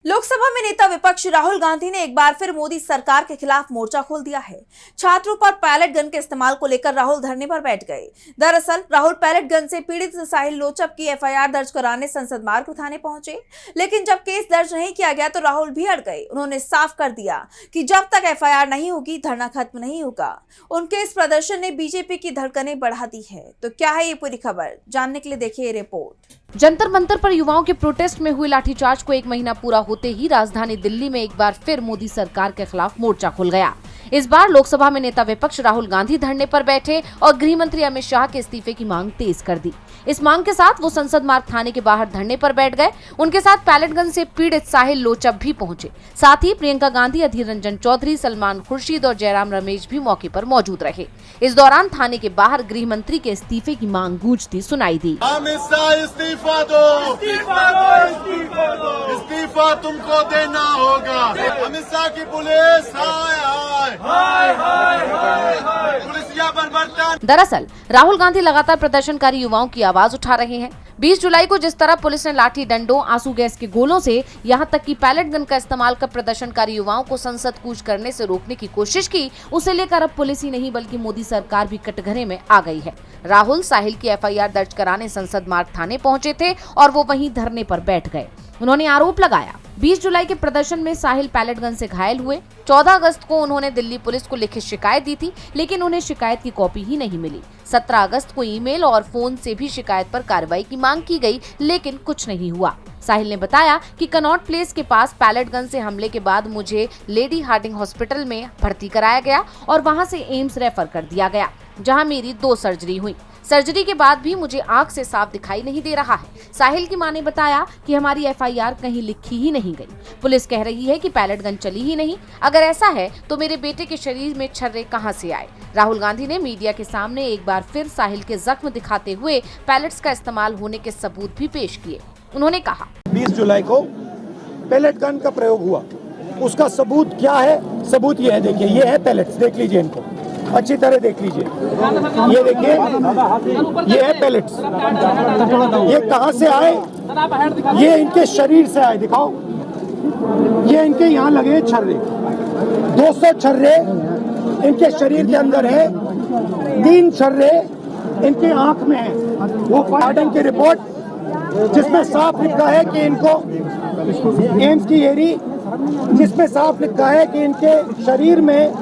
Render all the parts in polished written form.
लोकसभा में नेता विपक्ष राहुल गांधी ने एक बार फिर मोदी सरकार के खिलाफ मोर्चा खोल दिया है। छात्रों पर पैलेट गन के इस्तेमाल को लेकर राहुल धरने पर बैठ गए। दरअसल राहुल पैलेट गन से पीड़ित साहिल लोचप की एफआईआर दर्ज कराने संसद मार्ग थाने पहुंचे, लेकिन जब केस दर्ज नहीं किया गया तो राहुल भी अड़ गए। उन्होंने साफ कर दिया कि जब तक एफआईआर नहीं होगी धरना खत्म नहीं होगा। उनके इस प्रदर्शन ने बीजेपी की धड़कनें बढ़ा दी है। तो क्या है ये पूरी खबर, जानने के लिए देखिए ये रिपोर्ट। जंतर मंतर पर युवाओं के प्रोटेस्ट में हुए लाठीचार्ज को एक महीना पूरा होते ही राजधानी दिल्ली में एक बार फिर मोदी सरकार के खिलाफ मोर्चा खुल गया। इस बार लोकसभा में नेता विपक्ष राहुल गांधी धरने पर बैठे और गृह मंत्री अमित शाह के इस्तीफे की मांग तेज कर दी। इस मांग के साथ वो संसद मार्ग थाने के बाहर धरने पर बैठ गए। उनके साथ पैलेट गन से पीड़ित साहिल लोचप भी पहुंचे। साथ ही प्रियंका गांधी, अधीर रंजन चौधरी, सलमान खुर्शीद और जयराम रमेश भी मौके पर मौजूद रहे। इस दौरान थाने के बाहर गृह मंत्री के इस्तीफे की मांग गूंजती सुनाई दी। अमित शाह इस्तीफा दो, इस्तीफा तुमको देना होगा। अमित शाह की पुलिस पुलिसिया बर्बाद। दरअसल राहुल गांधी लगातार प्रदर्शनकारी युवाओं की आवाज उठा रहे हैं। 20 जुलाई को जिस तरह पुलिस ने लाठी डंडों, आंसू गैस के गोलों से यहां तक कि पैलेट गन का इस्तेमाल कर प्रदर्शनकारी युवाओं को संसद कूच करने से रोकने की कोशिश की, उसे लेकर अब पुलिस ही नहीं बल्कि मोदी सरकार भी कटघरे में आ गई है। राहुल साहिल की एफआईआर दर्ज कराने संसद मार्ग थाने पहुंचे थे और वो वहीं धरने पर बैठ गए। उन्होंने आरोप लगाया 20 जुलाई के प्रदर्शन में साहिल पैलेट गन से घायल हुए। 14 अगस्त को उन्होंने दिल्ली पुलिस को लिखित शिकायत दी थी, लेकिन उन्हें शिकायत की कॉपी ही नहीं मिली। 17 अगस्त को ईमेल और फोन से भी शिकायत पर कार्रवाई की मांग की गई, लेकिन कुछ नहीं हुआ। साहिल ने बताया कि कनॉट प्लेस के पास पैलेट गन से हमले के बाद मुझे लेडी हार्डिंग हॉस्पिटल में भर्ती कराया गया और वहां से एम्स रेफर कर दिया गया, जहां मेरी 2 सर्जरी हुई। सर्जरी के बाद भी मुझे आंख से साफ दिखाई नहीं दे रहा है। साहिल की मां ने बताया कि हमारी एफआईआर कहीं लिखी ही नहीं गई। पुलिस कह रही है कि पैलेट गन चली ही नहीं। अगर ऐसा है तो मेरे बेटे के शरीर में छर्रे कहां से आए? राहुल गांधी ने मीडिया के सामने एक बार फिर साहिल के जख्म दिखाते हुए पैलेट्स का इस्तेमाल होने के सबूत भी पेश किए। उन्होंने कहा 20 जुलाई को पैलेट गन का प्रयोग हुआ, उसका सबूत क्या है? सबूत ये है, देखिए ये है पैलेट्स, देख लीजिए इनको अच्छी तरह देख लीजिए। ये देखिए ये है पैलेट्स। ये कहां से आए? ये इनके शरीर से आए, दिखाओ। ये इनके यहाँ लगे छर्रे, 200 छर्रे इनके शरीर के अंदर है, 3 छर्रे इनके आंख में है। वो पोस्टमार्टम की रिपोर्ट जिसमें साफ लिखा है कि इनको एम्स की हेरी, जिसमें साफ लिखा है कि इनके शरीर में।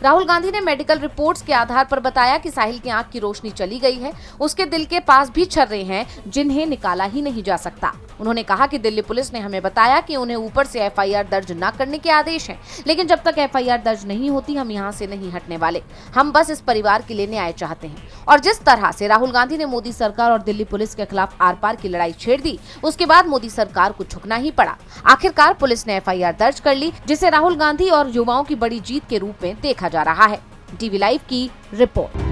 राहुल गांधी ने मेडिकल रिपोर्ट्स के आधार पर बताया कि साहिल की आंख की रोशनी चली गई है। उसके दिल के पास भी छर्रे हैं जिन्हें निकाला ही नहीं जा सकता। उन्होंने कहा कि दिल्ली पुलिस ने हमें बताया कि उन्हें ऊपर से एफआईआर दर्ज न करने के आदेश हैं, लेकिन जब तक एफआईआर दर्ज नहीं होती हम यहां से नहीं हटने वाले। हम बस इस परिवार के लिए न्याय चाहते हैं। और जिस तरह से राहुल गांधी ने मोदी सरकार और दिल्ली पुलिस के खिलाफ आर पार की लड़ाई छेड़ दी, उसके बाद मोदी सरकार को झुकना ही पड़ा। आखिरकार पुलिस ने एफआईआर दर्ज कर ली, जिसे राहुल गांधी और युवाओं की बड़ी जीत के रूप में देखा जा रहा है। टीवी लाइव की रिपोर्ट।